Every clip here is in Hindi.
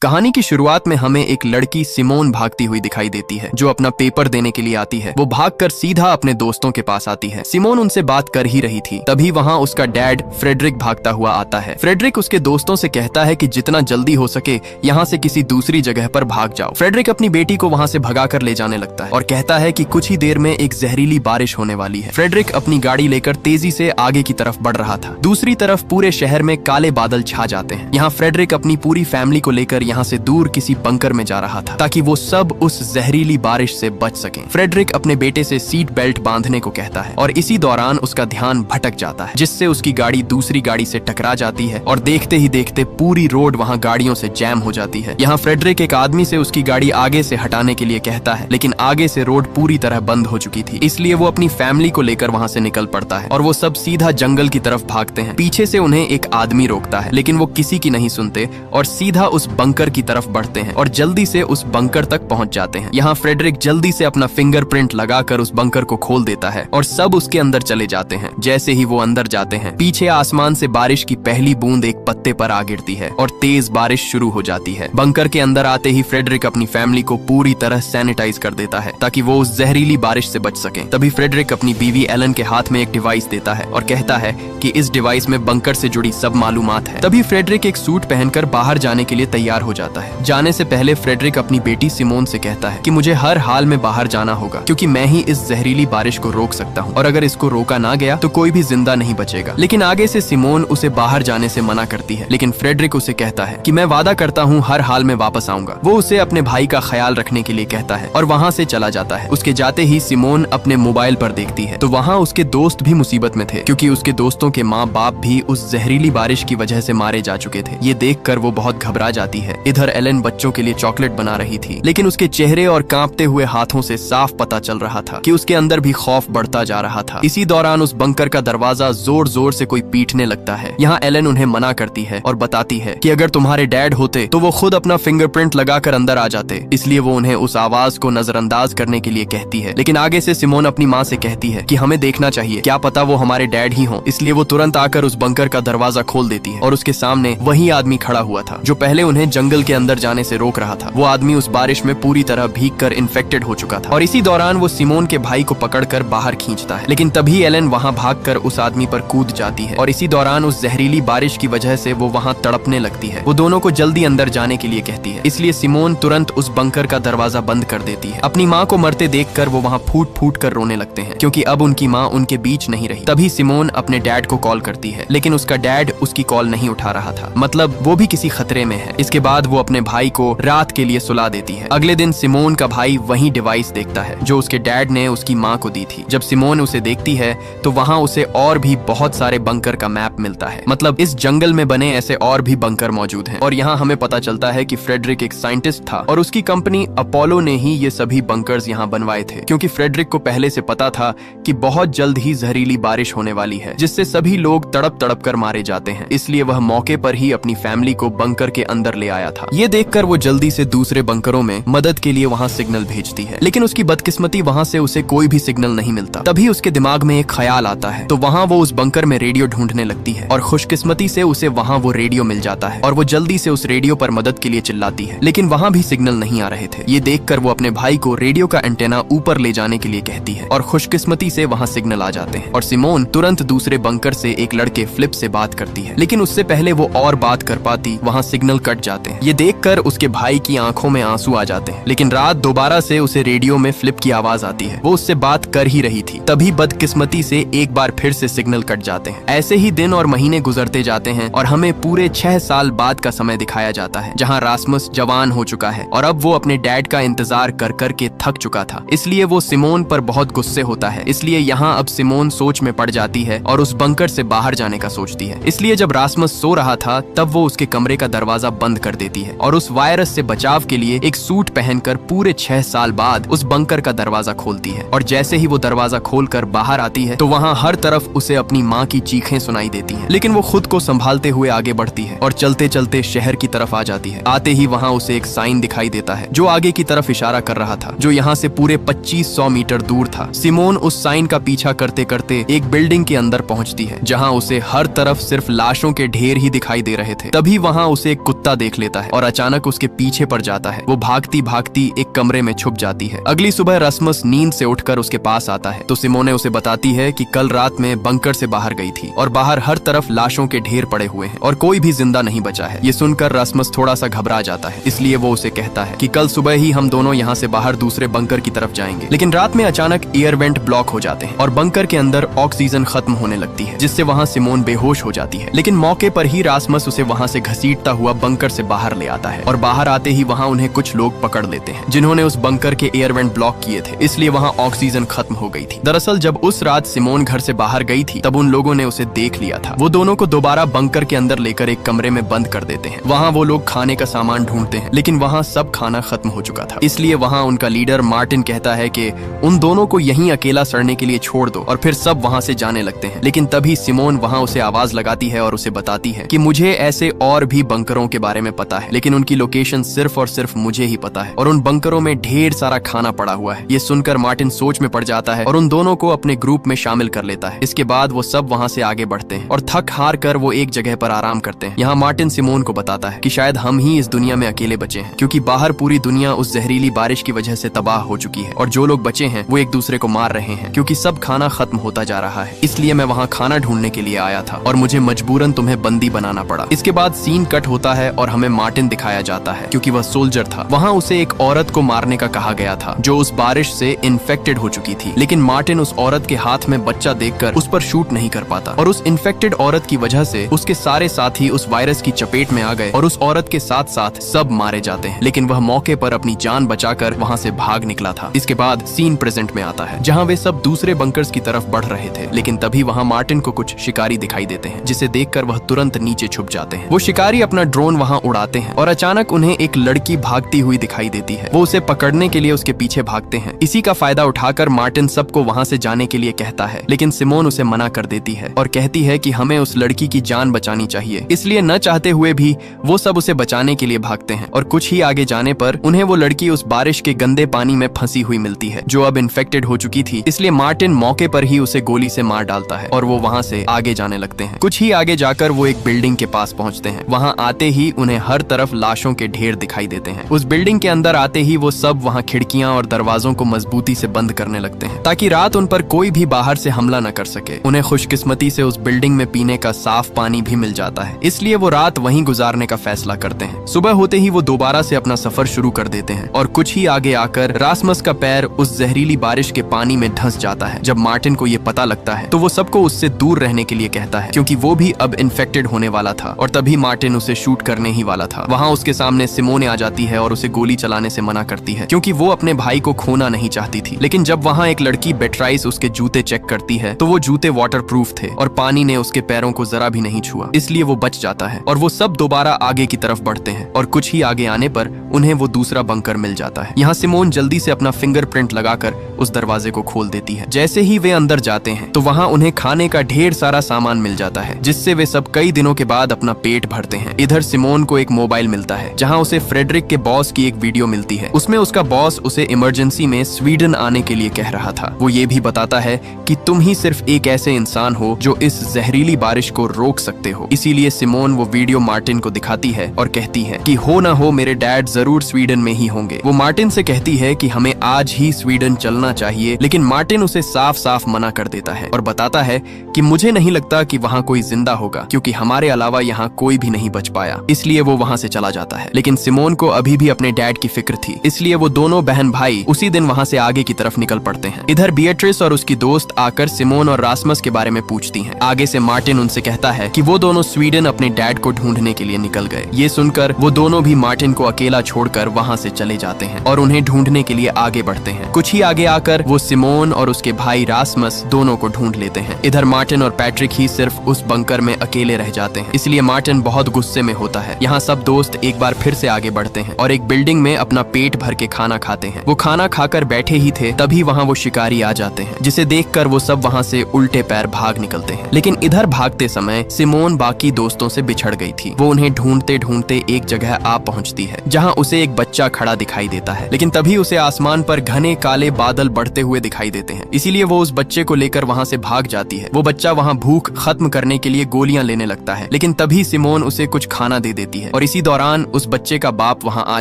कहानी की शुरुआत में हमें एक लड़की सिमोन भागती हुई दिखाई देती है जो अपना पेपर देने के लिए आती है। वो भागकर सीधा अपने दोस्तों के पास आती है। सिमोन उनसे बात कर ही रही थी, तभी वहाँ उसका डैड फ्रेडरिक भागता हुआ आता है। फ्रेडरिक उसके दोस्तों से कहता है कि जितना जल्दी हो सके यहाँ से किसी दूसरी जगह पर भाग जाओ। फ्रेडरिक अपनी बेटी को वहाँ से भगाकर ले जाने लगता है और कहता है कि कुछ ही देर में एक जहरीली बारिश होने वाली है। फ्रेडरिक अपनी गाड़ी लेकर तेजी से आगे की तरफ बढ़ रहा था। दूसरी तरफ पूरे शहर में काले बादल छा जाते हैं। यहाँ फ्रेडरिक अपनी पूरी फैमिली को लेकर यहाँ से दूर किसी बंकर में जा रहा था ताकि वो सब उस जहरीली बारिश से बच सकें। फ्रेडरिक अपने बेटे से सीट बेल्ट बांधने को कहता है और इसी दौरान उसका ध्यान भटक जाता है, जिससे उसकी गाड़ी दूसरी गाड़ी से टकरा जाती है और देखते ही देखते पूरी रोड वहाँ गाड़ियों से जैम हो जाती है। यहाँ फ्रेडरिक एक आदमी से उसकी गाड़ी आगे से हटाने के लिए कहता है, लेकिन आगे से रोड पूरी तरह बंद हो चुकी थी, इसलिए वो अपनी फैमिली को लेकर वहाँ से निकल पड़ता है और वो सब सीधा जंगल की तरफ भागते हैं। पीछे से उन्हें एक आदमी रोकता है, लेकिन वो किसी की नहीं सुनते और सीधा उस बंकर की तरफ बढ़ते हैं और जल्दी से उस बंकर तक पहुंच जाते हैं। यहाँ फ्रेडरिक जल्दी से अपना फिंगरप्रिंट लगाकर उस बंकर को खोल देता है और सब उसके अंदर चले जाते हैं। जैसे ही वो अंदर जाते हैं, पीछे आसमान से बारिश की पहली बूंद एक पत्ते पर आ गिरती है और तेज बारिश शुरू हो जाती है। बंकर के अंदर आते ही फ्रेडरिक अपनी फैमिली को पूरी तरह सैनिटाइज कर देता है ताकि वो उस जहरीली बारिश से बच सके। तभी फ्रेडरिक अपनी बीवी एलन के हाथ में एक डिवाइस देता है और कहता है कि इस डिवाइस में बंकर से जुड़ी सब मालूमात है। तभी फ्रेडरिक एक सूट पहनकर बाहर जाने के लिए तैयार हो जाता है। जाने से पहले फ्रेडरिक अपनी बेटी सिमोन से कहता है कि मुझे हर हाल में बाहर जाना होगा क्योंकि मैं ही इस जहरीली बारिश को रोक सकता हूँ और अगर इसको रोका ना गया तो कोई भी जिंदा नहीं बचेगा। लेकिन आगे से सिमोन उसे बाहर जाने से मना करती है, लेकिन फ्रेडरिक उसे कहता है कि मैं वादा करता हूँ हर हाल में वापस आऊंगा। वो उसे अपने भाई का ख्याल रखने के लिए कहता है और वहाँ से चला जाता है। उसके जाते ही सिमोन अपने मोबाइल पर देखती है तो वहाँ उसके दोस्त भी मुसीबत में थे क्योंकि उसके दोस्तों के माँ बाप भी उस जहरीली बारिश की वजह से मारे जा चुके थे। ये देखकर वो बहुत घबरा जाती है। इधर एलन बच्चों के लिए चॉकलेट बना रही थी, लेकिन उसके चेहरे और कांपते हुए हाथों से साफ पता चल रहा था कि उसके अंदर भी खौफ बढ़ता जा रहा था। इसी दौरान उस बंकर का दरवाजा जोर जोर से कोई पीटने लगता है। यहाँ एलन उन्हें मना करती है और बताती है कि अगर तुम्हारे डैड होते तो वो खुद अपना फिंगरप्रिंट लगाकर अंदर आ जाते, इसलिए वो उन्हें उस आवाज को नजरअंदाज करने के लिए कहती है। लेकिन आगे से सिमोन अपनी माँ से कहती है कि हमें देखना चाहिए, क्या पता वो हमारे डैड ही हों। इसलिए वो तुरंत आकर उस बंकर का दरवाजा खोल देती है और उसके सामने वही आदमी खड़ा हुआ था जो पहले उन्हें जंगल के अंदर जाने से रोक रहा था। वो आदमी उस बारिश में पूरी तरह भीगकर इन्फेक्टेड हो चुका था और इसी दौरान वो सिमोन के भाई को पकड़कर बाहर खींचता है, लेकिन तभी एलन वहां भागकर उस आदमी पर कूद जाती है और इसी दौरान उस जहरीली बारिश की वजह से वो वहां तड़पने लगती है। वो दोनों को जल्दी अंदर जाने के लिए कहती है, इसलिए सिमोन तुरंत उस बंकर का दरवाजा बंद कर देती है। अपनी माँ को मरते देखकर वो वहां फूट फूट कर रोने लगते हैं क्योंकि अब उनकी माँ उनके बीच नहीं रही। तभी सिमोन अपने डैड को कॉल करती है, लेकिन उसका डैड उसकी कॉल नहीं उठा रहा था, मतलब वो भी किसी खतरे में है। इसके बाद वो अपने भाई को रात के लिए सुला देती है। अगले दिन सिमोन का भाई वही डिवाइस देखता है जो उसके डैड ने उसकी माँ को दी थी। जब सिमोन उसे देखती है तो वहाँ उसे और भी बहुत सारे बंकर का मैप मिलता है, मतलब इस जंगल में बने ऐसे और भी बंकर मौजूद हैं। और यहाँ हमें पता चलता है कि फ्रेडरिक एक साइंटिस्ट था और उसकी कंपनी अपोलो ने ही ये सभी बंकर्स यहाँ बनवाए थे, क्योंकि फ्रेडरिक को पहले से पता था कि बहुत जल्द ही जहरीली बारिश होने वाली है जिससे सभी लोग तड़प तड़प कर मारे जाते हैं। इसलिए वह मौके पर ही अपनी फैमिली को बंकर के अंदर ले आया था। ये देखकर वो जल्दी से दूसरे बंकरों में मदद के लिए वहाँ सिग्नल भेजती है, लेकिन उसकी बदकिस्मती वहाँ से उसे कोई भी सिग्नल नहीं मिलता। तभी उसके दिमाग में एक ख्याल आता है, तो वहाँ वो उस बंकर में रेडियो ढूंढने लगती है और खुशकिस्मती से उसे वहाँ वो रेडियो मिल जाता है और वो जल्दी से उस रेडियो पर मदद के लिए चिल्लाती है, लेकिन वहाँ भी सिग्नल नहीं आ रहे थे। ये देखकर वो अपने भाई को रेडियो का एंटेना ऊपर ले जाने के लिए कहती है और खुशकिस्मती से वहाँ सिग्नल आ जाते हैं और सिमोन तुरंत दूसरे बंकर से एक लड़के फ्लिप से बात करती है, लेकिन उससे पहले वो और बात कर पाती वहाँ सिग्नल कट जाते हैं। ये देखकर उसके भाई की आंखों में आंसू आ जाते हैं, लेकिन रात दोबारा से उसे रेडियो में फ्लिप की आवाज आती है। वो उससे बात कर ही रही थी, तभी बदकिस्मती से एक बार फिर से सिग्नल कट जाते हैं। ऐसे ही दिन और महीने गुजरते जाते हैं और हमें पूरे 6 साल बाद का समय दिखाया जाता है, जहाँ रास्मस जवान हो चुका है और अब वो अपने डैड का इंतजार कर कर के थक चुका था। इसलिए वो सिमोन पर बहुत गुस्से होता है। इसलिए यहाँ अब सिमोन सोच में पड़ जाती है और उस बंकर से बाहर जाने का सोचती है। इसलिए जब रास्मस सो रहा था तब वो उसके कमरे का दरवाजा बंद कर देती है और उस वायरस से बचाव के लिए एक सूट पहनकर पूरे 6 साल बाद उस बंकर का दरवाजा खोलती है। और जैसे ही वो दरवाजा खोलकर बाहर आती है तो वहाँ हर तरफ उसे अपनी माँ की चीखें सुनाई देती हैं, लेकिन वो खुद को संभालते हुए आगे बढ़ती है और चलते चलते शहर की तरफ आ जाती है। आते ही वहाँ उसे एक साइन दिखाई देता है जो आगे की तरफ इशारा कर रहा था, जो यहाँ से पूरे 2500 मीटर दूर था। सिमोन उस साइन का पीछा करते करते एक बिल्डिंग के अंदर पहुँचती है जहाँ उसे हर तरफ सिर्फ लाशों के ढेर ही दिखाई दे रहे थे। तभी वहाँ उसे एक कुत्ता देख लेता लेता है और अचानक उसके पीछे पड़ जाता है। वो भागती भागती एक कमरे में छुप जाती है। अगली सुबह रास्मस नींद से उठकर उसके पास आता है तो सिमोने उसे बताती है कि कल रात में बंकर से बाहर गई थी और बाहर हर तरफ लाशों के ढेर पड़े हुए हैं और कोई भी जिंदा नहीं बचा है। ये सुनकर रास्मस थोड़ा सा घबरा जाता है, इसलिए वो उसे कहता है कि कल सुबह ही हम दोनों यहाँ से बाहर दूसरे बंकर की तरफ जाएंगे। लेकिन रात में अचानक एयर वेंट ब्लॉक हो जाते हैं और बंकर के अंदर ऑक्सीजन खत्म होने लगती है, जिससे वहाँ सिमोन बेहोश हो जाती है। लेकिन मौके पर ही रास्मस उसे वहाँ से घसीटता हुआ बंकर से बाहर ले आता है और बाहर आते ही वहाँ उन्हें कुछ लोग पकड़ लेते हैं जिन्होंने उस बंकर के एयर वेंट ब्लॉक किए थे, इसलिए वहाँ ऑक्सीजन खत्म हो गई थी। दरअसल जब उस रात सिमोन घर से बाहर गई थी तब उन लोगों ने उसे देख लिया था। वो दोनों को दोबारा बंकर के अंदर लेकर एक कमरे में बंद कर देते हैं। वहाँ वो लोग खाने का सामान ढूंढते हैं, लेकिन वहाँ सब खाना खत्म हो चुका था। इसलिए वहाँ उनका लीडर मार्टिन कहता है कि उन दोनों को यहीं अकेला सड़ने के लिए छोड़ दो और फिर सब वहाँ से जाने लगते हैं। लेकिन तभी सिमोन वहाँ उसे आवाज लगाती है और उसे बताती है कि मुझे ऐसे और भी बंकरों के बारे में पता है, लेकिन उनकी लोकेशन सिर्फ और सिर्फ मुझे ही पता है और उन बंकरों में ढेर सारा खाना पड़ा हुआ है। ये सुनकर मार्टिन सोच में पड़ जाता है और उन दोनों को अपने ग्रुप में शामिल कर लेता है। इसके बाद वो सब वहाँ से आगे बढ़ते हैं और थक हार कर वो एक जगह पर आराम करते हैं। यहाँ मार्टिन सिमोन को बताता है कि शायद हम ही इस दुनिया में अकेले बचे हैं, क्योंकि बाहर पूरी दुनिया उस जहरीली बारिश की वजह से तबाह हो चुकी है और जो लोग बचे हैं वो एक दूसरे को मार रहे हैं क्योंकि सब खाना खत्म होता जा रहा है। इसलिए मैं वहाँ खाना ढूंढने के लिए आया था और मुझे मजबूरन तुम्हें बंदी बनाना पड़ा। इसके बाद सीन कट होता है और हमें मार्टिन दिखाया जाता है क्योंकि वह सोल्जर था। वहाँ उसे एक औरत को मारने का कहा गया था जो उस बारिश से इन्फेक्टेड हो चुकी थी, लेकिन मार्टिन उस औरत के हाथ में बच्चा देखकर उस पर शूट नहीं कर पाता और उस इन्फेक्टेड औरत की वजह से उसके सारे साथी उस वायरस की चपेट में आ गए और उस औरत के साथ साथ सब मारे जाते हैं। लेकिन वह मौके पर अपनी जान बचाकर वहाँ से भाग निकला था। इसके बाद सीन प्रेजेंट में आता है जहाँ वे सब दूसरे बंकर्स की तरफ बढ़ रहे थे, लेकिन तभी वहाँ मार्टिन को कुछ शिकारी दिखाई देते हैं जिसे देखकर वह तुरंत नीचे छुप जाते हैं। वो शिकारी अपना ड्रोन वहाँ उड़ाते हैं और अचानक उन्हें एक लड़की भागती हुई दिखाई देती है। वो उसे पकड़ने के लिए उसके पीछे भागते हैं। इसी का फायदा उठाकर मार्टिन सबको वहाँ से जाने के लिए कहता है, लेकिन सिमोन उसे मना कर देती है और कहती है कि हमें उस लड़की की जान बचानी चाहिए। इसलिए न चाहते हुए भी वो सब उसे बचाने के लिए भागते हैं और कुछ ही आगे जाने पर उन्हें वो लड़की उस बारिश के गंदे पानी में फंसी हुई मिलती है जो अब इन्फेक्टेड हो चुकी थी। इसलिए मार्टिन मौके पर ही उसे गोली से मार डालता है और वो वहाँ से आगे जाने लगते हैं। कुछ ही आगे जाकर वो एक बिल्डिंग के पास पहुँचते हैं। वहाँ आते ही उन्हें हर तरफ लाशों के ढेर दिखाई देते हैं। उस बिल्डिंग के अंदर आते ही वो सब वहाँ खिड़कियां और दरवाजों को मजबूती से बंद करने लगते हैं ताकि रात उन पर कोई भी बाहर से हमला न कर सके। उन्हें खुशकिस्मती से उस बिल्डिंग में पीने का साफ पानी भी मिल जाता है, इसलिए वो रात वहीं गुजारने का फैसला करते हैं। सुबह होते ही वो दोबारा से अपना सफर शुरू कर देते हैं और कुछ ही आगे आकर रास्मस का पैर उस जहरीली बारिश के पानी में धंस जाता है। जब मार्टिन को ये पता लगता है तो वो सबको उससे दूर रहने के लिए कहता है क्योंकि वो भी अब इन्फेक्टेड होने वाला था और तभी मार्टिन उसे शूट करने ही वाला था। वहाँ उसके सामने सिमोने आ जाती है और उसे गोली चलाने से मना करती है क्योंकि वो अपने भाई को खोना नहीं चाहती थी। लेकिन जब वहाँ एक लड़की बेट्राइस उसके जूते चेक करती है तो वो जूते वाटरप्रूफ थे और पानी ने उसके पैरों को जरा भी नहीं छुआ, इसलिए वो बच जाता है और वो सब दोबारा आगे की तरफ बढ़ते हैं और कुछ ही आगे आने पर उन्हें वो दूसरा बंकर मिल जाता है। यहाँ सिमोन जल्दी से अपना फिंगरप्रिंट लगाकर उस दरवाजे को खोल देती है। जैसे ही वे अंदर जाते हैं तो वहाँ उन्हें खाने का ढेर सारा सामान मिल जाता है जिससे वे सब कई दिनों के बाद अपना पेट भरते हैं। इधर सिमोन को एक मोबाइल मिलता है जहाँ उसे फ्रेडरिक के बॉस की एक वीडियो मिलती है। उसमें उसका बॉस उसे इमरजेंसी में स्वीडन आने के लिए कह रहा था। वो ये भी बताता है कि तुम ही सिर्फ एक ऐसे इंसान हो जो इस जहरीली बारिश को रोक सकते हो। इसीलिए सिमोन वो वीडियो मार्टिन को दिखाती है और कहती है कि हो ना हो मेरे डैड जरूर स्वीडन में ही होंगे। वो मार्टिन से कहती है कि हमें आज ही स्वीडन चलना चाहिए, लेकिन मार्टिन उसे साफ साफ मना कर देता है और बताता है कि मुझे नहीं लगता कि वहाँ कोई जिंदा होगा क्योंकि हमारे अलावा यहाँ कोई भी नहीं बच पाया। इसलिए वो वहाँ से चला जाता है। लेकिन सिमोन को अभी भी अपने डैड की फिक्र थी, इसलिए वो दोनों बहन भाई उसी दिन वहाँ से आगे की तरफ निकल पड़ते हैं। इधर बिएट्रिस और उसकी दोस्त आकर सिमोन और रास्मस के बारे में पूछती हैं। आगे से मार्टिन उनसे कहता है कि वो दोनों स्वीडन अपने डैड को ढूंढने के लिए निकल गए। ये सुनकर वो दोनों भी मार्टिन को अकेला छोड़कर वहाँ से चले जाते हैं और उन्हें ढूंढने के लिए आगे बढ़ते हैं। कुछ ही आगे आकर वो सिमोन और उसके भाई रास्मस दोनों को ढूंढ लेते हैं। इधर मार्टिन और पैट्रिक ही सिर्फ उस बंकर में अकेले रह जाते हैं, इसलिए मार्टिन बहुत गुस्से में होता है। यहाँ सब दोस्त एक बार फिर से आगे बढ़ते हैं और एक बिल्डिंग में अपना पेट भर के खाना खाते हैं। वो खाना खाकर बैठे ही थे तभी वहाँ वो शिकारी आ जाते हैं, जिसे देखकर वो सब वहाँ से उल्टे पैर भाग निकलते हैं। लेकिन इधर भागते समय सिमोन बाकी दोस्तों से बिछड़ गई थी। वो उन्हें ढूंढते ढूंढते एक जगह आ पहुँचती है जहाँ उसे एक बच्चा खड़ा दिखाई देता है। लेकिन तभी उसे आसमान पर घने काले बादल बढ़ते हुए दिखाई देते हैं, इसीलिए वो उस बच्चे को लेकर वहाँ से भाग जाती है। वो बच्चा वहाँ भूख खत्म करने के लिए गोलियां लेने लगता है, लेकिन तभी सिमोन उसे कुछ खाना दे देती है और और इसी दौरान उस बच्चे का बाप वहाँ आ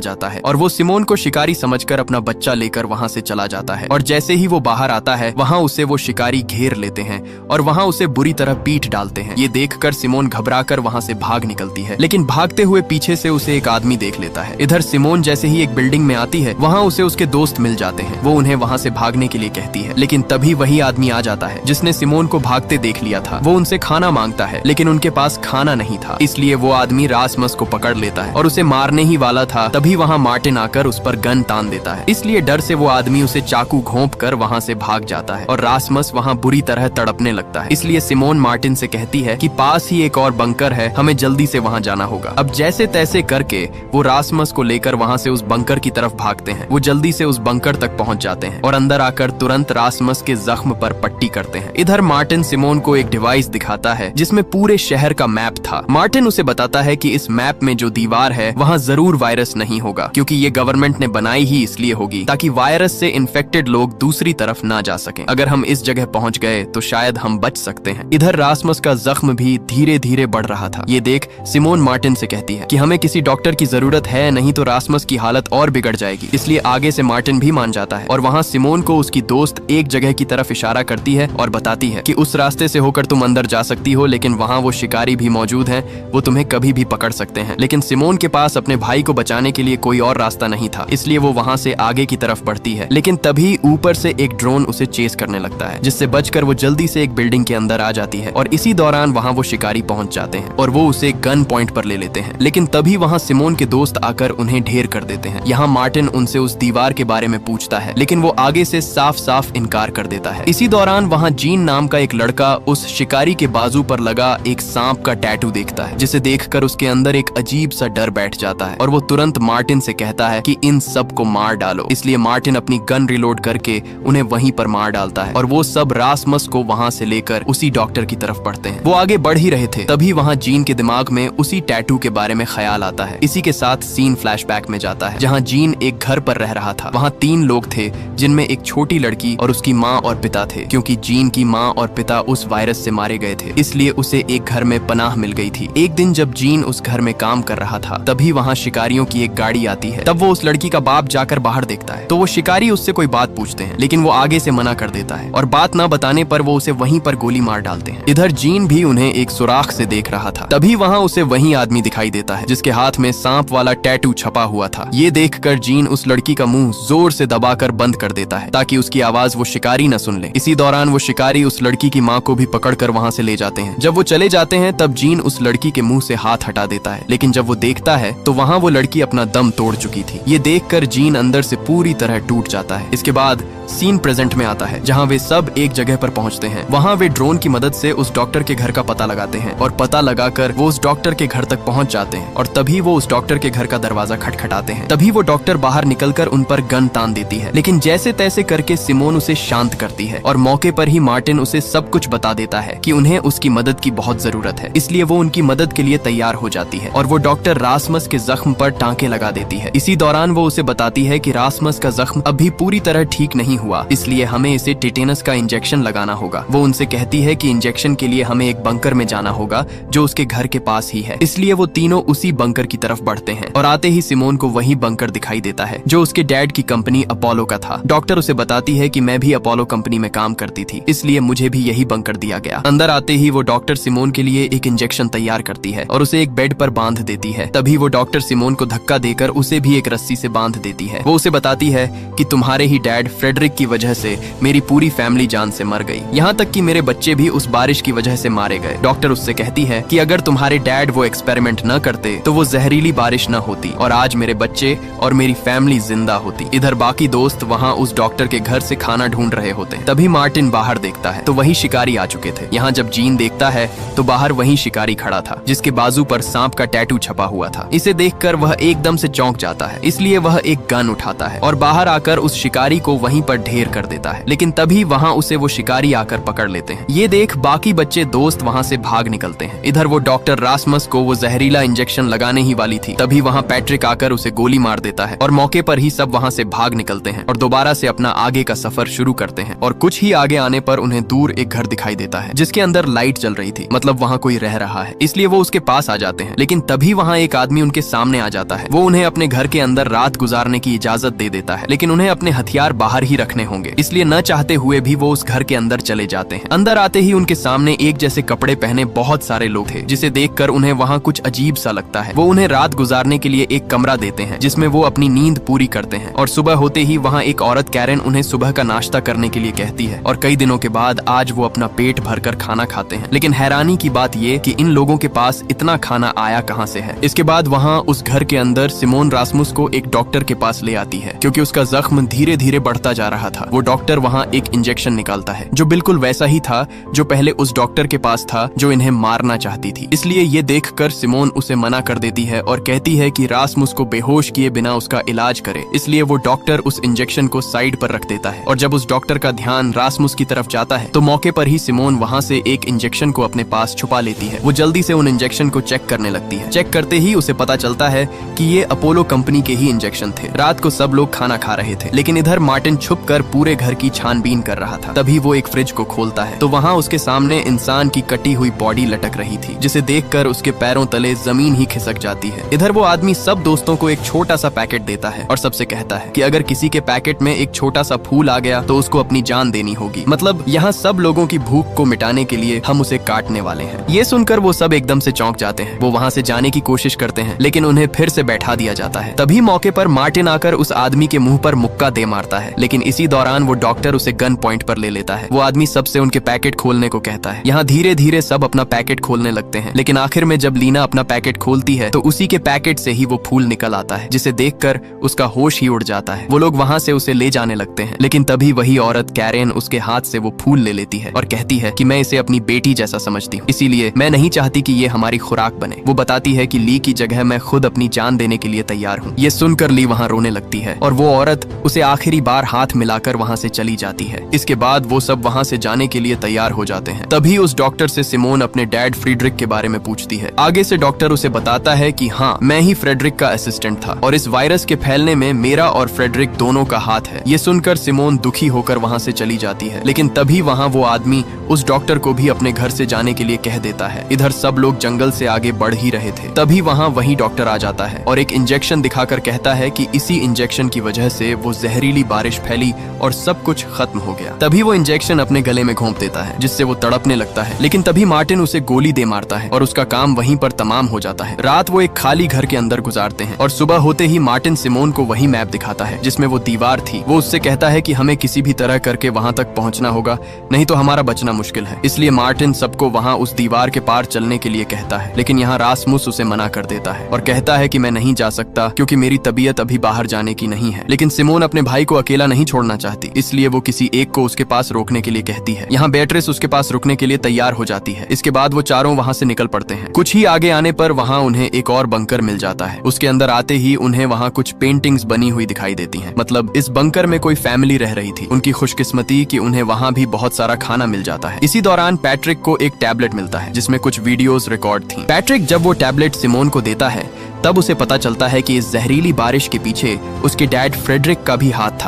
जाता है और वो सिमोन को शिकारी समझकर अपना बच्चा लेकर वहाँ से चला जाता है। और जैसे ही वो बाहर आता है वहाँ उसे वो शिकारी घेर लेते हैं और वहाँ उसे बुरी तरह पीट डालते हैं। ये देखकर सिमोन घबराकर वहाँ से भाग निकलती है, लेकिन भागते हुए पीछे से उसे एक आदमी देख लेता है। इधर सिमोन जैसे ही एक बिल्डिंग में आती है वहाँ उसे उसके दोस्त मिल जाते हैं। वो उन्हें वहाँ से भागने के लिए कहती है, लेकिन तभी वही आदमी आ जाता है जिसने सिमोन को भागते देख लिया था। वो उनसे खाना मांगता है, लेकिन उनके पास खाना नहीं था, इसलिए वो आदमी रासमस को पकड़ लेता है और उसे मारने ही वाला था। तभी वहाँ मार्टिन आकर उस पर गन तान देता है, इसलिए डर से वो आदमी उसे चाकू घोंप कर वहाँ से भाग जाता है और रासमस वहाँ बुरी तरह तड़पने लगता है। इसलिए सिमोन मार्टिन से कहती है कि पास ही एक और बंकर है, हमें जल्दी से वहाँ जाना होगा। अब जैसे तैसे करके वो रासमस को लेकर वहाँ से उस बंकर की तरफ भागते हैं। वो जल्दी से उस बंकर तक पहुँच जाते हैं और अंदर आकर तुरंत रासमस के जख्म पर पट्टी करते हैं। इधर मार्टिन सिमोन को एक डिवाइस दिखाता है जिसमें पूरे शहर का मैप था। मार्टिन उसे बताता है कि इस मैप में जो दीवार है वहाँ जरूर वायरस नहीं होगा, क्योंकि ये गवर्नमेंट ने बनाई ही इसलिए होगी ताकि वायरस से इन्फेक्टेड लोग दूसरी तरफ ना जा सकें। अगर हम इस जगह पहुँच गए तो शायद हम बच सकते हैं। इधर रासमस का जख्म भी धीरे धीरे बढ़ रहा था। ये देख सिमोन मार्टिन से कहती है कि हमें किसी डॉक्टर की जरूरत है, नहीं तो रासमस की हालत और बिगड़ जाएगी। इसलिए आगे से मार्टिन भी मान जाता है और वहाँ सिमोन को उसकी दोस्त एक जगह की तरफ इशारा करती है और बताती है कि उस रास्ते से होकर तुम अंदर जा सकती हो, लेकिन वहाँ वो शिकारी भी मौजूद हैं, वो तुम्हें कभी भी पकड़ सकते हैं। लेकिन सिमोन के पास अपने भाई को बचाने के लिए कोई और रास्ता नहीं था, इसलिए वो वहाँ से आगे की तरफ बढ़ती है। लेकिन तभी ऊपर से एक ड्रोन उसे चेस करने लगता है, जिससे बचकर वो जल्दी से एक बिल्डिंग के अंदर आ जाती है और इसी दौरान वहाँ वो शिकारी पहुंच जाते हैं और वो उसे गन पॉइंट पर ले लेते हैं। लेकिन तभी वहाँ सिमोन के दोस्त आकर उन्हें ढेर कर देते हैं। यहाँ मार्टिन उनसे उस दीवार के बारे में पूछता है, लेकिन वो आगे से साफ साफ इनकार कर देता है। इसी दौरान वहाँ जीन नाम का एक लड़का उस शिकारी के बाजू पर लगा एक सांप का टैटू देखता है, जिसे देखकर उसके अंदर एक अजीब सा डर बैठ जाता है और वो तुरंत मार्टिन से कहता है कि इन सब को मार डालो। इसलिए मार्टिन अपनी गन रिलोड करके उन्हें वहीं पर मार डालता है और वो सब रासमस को वहाँ से लेकर उसी डॉक्टर की तरफ बढ़ते हैं। वो आगे बढ़ ही रहे थे, तभी वहाँ जीन के दिमाग में उसी टैटू के बारे में ख्याल आता है। इसी के साथ सीन फ्लैशबैक में जाता है, जहाँ जीन एक घर पर रह रहा था। वहाँ 3 लोग थे, जिनमें एक छोटी लड़की और उसकी माँ और पिता थे। क्योंकि जीन की माँ और पिता उस वायरस से मारे गए थे, इसलिए उसे एक घर में पनाह मिल गई थी। एक दिन जब जीन उस घर में काम कर रहा था, तभी वहाँ शिकारियों की एक गाड़ी आती है। तब वो उस लड़की का बाप जाकर बाहर देखता है, तो वो शिकारी उससे कोई बात पूछते हैं, लेकिन वो आगे से मना कर देता है और बात ना बताने पर वो उसे वहीं पर गोली मार डालते हैं। इधर जीन भी उन्हें एक सुराख से देख रहा था। तभी वहाँ उसे वही आदमी दिखाई देता है जिसके हाथ में सांप वाला टैटू छपा हुआ था। ये देखकर जीन उस लड़की का मुंह जोर से दबाकर बंद कर देता है ताकि उसकी आवाज वो शिकारी न सुन ले। इसी दौरान वो शिकारी उस लड़की की माँ को भी पकड़कर वहाँ से ले जाते हैं। जब वो चले जाते हैं तब जीन उस लड़की के मुंह से हाथ हटा देता है, लेकिन जब वो देखता है तो वहाँ वो लड़की अपना दम तोड़ चुकी थी। ये देखकर जीन अंदर से पूरी तरह टूट जाता है। इसके बाद सीन प्रेजेंट में आता है, जहाँ वे सब एक जगह पर पहुँचते हैं। वहाँ वे ड्रोन की मदद से उस डॉक्टर के घर का पता लगाते हैं और पता लगाकर वो उस डॉक्टर के घर तक पहुँच जाते हैं और तभी वो उस डॉक्टर के घर का दरवाजा खटखटाते हैं। तभी वो डॉक्टर बाहर निकलकर उन पर गन तान देती है, लेकिन जैसे तैसे करके सिमोन उसे शांत करती है और मौके पर ही मार्टिन उसे सब कुछ बता देता है कि उन्हें उसकी मदद की बहुत जरूरत है। इसलिए वो उनकी मदद के लिए तैयार हो जाती है और वो डॉक्टर रासमस के जख्म पर टांके लगा देती है। इसी दौरान वो उसे बताती है कि रासमस का जख्म अभी पूरी तरह ठीक नहीं हुआ, इसलिए हमें इसे टेटेनस का इंजेक्शन लगाना होगा। वो उनसे कहती है कि इंजेक्शन के लिए हमें एक बंकर में जाना होगा जो उसके घर के पास ही है। इसलिए वो तीनों उसी बंकर की तरफ बढ़ते हैं और आते ही सिमोन को वही बंकर दिखाई देता है जो उसके डैड की कंपनी अपोलो का था। डॉक्टर उसे बताती है कि मैं भी अपोलो कंपनी में काम करती थी, इसलिए मुझे भी यही बंकर दिया गया। अंदर आते ही वो डॉक्टर सिमोन के लिए एक इंजेक्शन तैयार करती है और उसे एक बेड पर बांध देती है। तभी वो डॉक्टर सिमोन को धक्का देकर उसे भी एक रस्सी से बांध देती है। वो उसे बताती है कि तुम्हारे ही डैड फ्रेडरिक की वजह से मेरी पूरी फैमिली जान से मर गई, यहाँ तक कि मेरे बच्चे भी उस बारिश की वजह से मारे गए। डॉक्टर उससे कहती है कि अगर तुम्हारे डैड वो एक्सपेरिमेंट न करते तो वो जहरीली बारिश न होती और आज मेरे बच्चे और मेरी फैमिली जिंदा होती। इधर बाकी दोस्त वहाँ उस डॉक्टर के घर से खाना ढूंढ रहे होते हैं। तभी मार्टिन बाहर देखता है तो वही शिकारी आ चुके थे। यहाँ जब जीन देखता है तो बाहर वही शिकारी खड़ा था जिसके बाजू पर सांप का टैटू छपा हुआ था। इसे देखकर वह एकदम से चौंक जाता है, इसलिए वह एक गन उठाता है और बाहर आकर उस शिकारी को वहीं पर ढेर कर देता है। लेकिन तभी वहाँ उसे वो शिकारी आकर पकड़ लेते हैं। ये देख बाकी बच्चे दोस्त वहाँ से भाग निकलते हैं। इधर वो डॉक्टर रासमस को वो जहरीला इंजेक्शन लगाने ही वाली थी, तभी वहाँ पैट्रिक आकर उसे गोली मार देता है और मौके पर ही सब वहाँ से भाग निकलते हैं और दोबारा से अपना आगे का सफर शुरू करते हैं। और कुछ ही आगे आने पर उन्हें दूर एक घर दिखाई देता है जिसके अंदर लाइट जल रही थी, मतलब वहाँ कोई रह रहा है, इसलिए वो उसके पास आ जाते हैं। लेकिन तभी वहाँ एक आदमी उनके सामने आ जाता है। वो उन्हें अपने घर के अंदर रात गुजारने की इजाजत दे देता है, लेकिन उन्हें अपने हथियार बाहर ही रखने होंगे, इसलिए न चाहते हुए भी वो उस घर के अंदर चले जाते हैं। अंदर आते ही उनके सामने एक जैसे कपड़े पहने बहुत सारे लोग थे, जिसे देखकर उन्हें वहाँ कुछ अजीब सा लगता है। वो उन्हें रात गुजारने के लिए एक कमरा देते हैं जिसमें वो अपनी नींद पूरी करते हैं। और सुबह होते ही वहाँ एक औरत कैरेन उन्हें सुबह का नाश्ता करने के लिए कहती है और कई दिनों के बाद आज वो अपना पेट भरकर खाना खाते हैं। लेकिन हैरानी की बात ये कि इन लोगों के पास इतना खाना आया कहाँ से है। इसके बाद वहाँ उस घर के अंदर सिमोन रासमुस को एक डॉक्टर के पास ले आती है क्योंकि उसका जख्म धीरे धीरे बढ़ता जा रहा था। वो डॉक्टर वहाँ एक इंजेक्शन निकालता है जो बिल्कुल वैसा ही था जो पहले उस डॉक्टर के पास था जो इन्हें मारना चाहती थी। इसलिए ये देखकर सिमोन उसे मना कर देती है और कहती है कि रासमुस को बेहोश किए बिना उसका इलाज करे। इसलिए वो डॉक्टर उस इंजेक्शन को साइड पर रख देता है और जब उस डॉक्टर का ध्यान रासमुस की तरफ जाता है तो मौके पर ही सिमोन वहाँ से एक इंजेक्शन को अपने पास छुपा लेती है। वो जल्दी से उन इंजेक्शन को चेक करने लगती है। चेक करते ही उसे पता चलता है कि ये अपोलो कंपनी के ही इंजेक्शन थे। रात को सब लोग खाना खा रहे थे, लेकिन इधर मार्टिन छुपकर पूरे घर की छानबीन कर रहा था। तभी वो एक फ्रिज को खोलता है तो वहाँ उसके सामने इंसान की कटी हुई बॉडी लटक रही थी, जिसे देखकर उसके पैरों तले जमीन ही खिसक जाती है। इधर वो आदमी सब दोस्तों को एक छोटा सा पैकेट देता है और सबसे कहता है कि अगर किसी के पैकेट में एक छोटा सा फूल आ गया तो उसको अपनी जान देनी होगी, मतलब यहाँ सब लोगों की भूख को मिटाने के लिए हम उसे काटने वाले हैं। ये सुनकर वो सब एकदम से चौंक जाते हैं। वो वहाँ से जाने की कोशिश करते हैं लेकिन उन्हें फिर से बैठा दिया जाता है। तभी मौके पर मार्टिन आकर उस आदमी के मुंह पर मुक्का दे मारता है, लेकिन इसी दौरान वो डॉक्टर उसे गन पॉइंट पर ले लेता है। वो आदमी सबसे उनके पैकेट खोलने को कहता है। यहाँ धीरे धीरे सब अपना पैकेट खोलने लगते हैं, लेकिन आखिर में जब लीना अपना पैकेट खोलती है तो उसी के पैकेट से ही वो फूल निकल आता है, जिसे देखकर उसका होश ही उड़ जाता है। वो लोग वहाँ से उसे ले जाने लगते हैं, लेकिन तभी वही औरत कैरेन उसके हाथ से वो फूल ले लेती है और कहती है कि मैं इसे अपनी बेटी जैसा समझती हूँ, इसीलिए मैं नहीं चाहती कि ये हमारी खुराक बने। वो बताती है कि ली की जगह मैं खुद अपनी जान देने के लिए तैयार हूँ। ये सुनकर ली वहाँ रोने लगती है और वो औरत उसे आखिरी बार हाथ मिलाकर वहाँ से चली जाती है। इसके बाद वो सब वहाँ से जाने के लिए तैयार हो जाते हैं। तभी उस डॉक्टर से सिमोन अपने डैड फ्रेडरिक के बारे में पूछती है। आगे से डॉक्टर उसे बताता है कि हाँ, मैं ही फ्रेडरिक का असिस्टेंट था और इस वायरस के फैलने में मेरा और फ्रेडरिक दोनों का हाथ है। ये सुनकर सिमोन दुखी होकर वहाँ से चली जाती है, लेकिन तभी वहाँ वो आदमी उस डॉक्टर को भी अपने घर से जाने के लिए कह देता है। इधर सब लोग जंगल से आगे बढ़ ही रहे थे, तभी वहाँ वही डॉक्टर आ जाता है और एक इंजेक्शन दिखाकर कहता है कि इसी इंजेक्शन की वजह से वो जहरीली बारिश फैली और सब कुछ खत्म हो गया। तभी वो इंजेक्शन अपने गले में घोंप देता है, जिससे वो तड़पने लगता है, लेकिन तभी मार्टिन उसे गोली दे मारता है और उसका काम वहीं पर तमाम हो जाता है। रात वो एक खाली घर के अंदर गुजारते हैं और सुबह होते ही मार्टिन सिमोन को वही मैप दिखाता है जिसमें वो दीवार थी। वो उससे कहता है कि हमें किसी भी तरह करके वहां तक पहुंचना होगा, नहीं तो हमारा बचना मुश्किल है। इसलिए मार्टिन सबको वहां उस दीवार के पार चलने के लिए कहता है, लेकिन यहाँ रासमुस उसे मना कर देता है और कहता है कि मैं नहीं जा सकता क्योंकि मेरी तबीयत अभी बाहर जाने की नहीं है। लेकिन सिमोन अपने भाई को अकेला नहीं छोड़ना चाहती, इसलिए वो किसी एक को उसके पास रोकने के लिए कहती है। यहाँ बेट्रिस उसके पास रुकने के लिए तैयार हो जाती है। इसके बाद वो चारों वहाँ से निकल पड़ते हैं। कुछ ही आगे आने पर वहाँ उन्हें एक और बंकर मिल जाता है। उसके अंदर आते ही उन्हें वहाँ कुछ पेंटिंग्स बनी हुई दिखाई देती हैं, मतलब इस बंकर में कोई फैमिली रह रही थी। उनकी खुशकिस्मती कि उन्हें वहाँ भी बहुत सारा खाना मिल जाता है। इसी दौरान पैट्रिक को एक टैबलेट मिलता है जिसमें कुछ वीडियोस रिकॉर्ड थी। पैट्रिक जब वो टैबलेट सिमोन को देता है तब उसे पता चलता है कि इस जहरीली बारिश के पीछे उसके डैड फ्रेडरिक का भी हाथ था।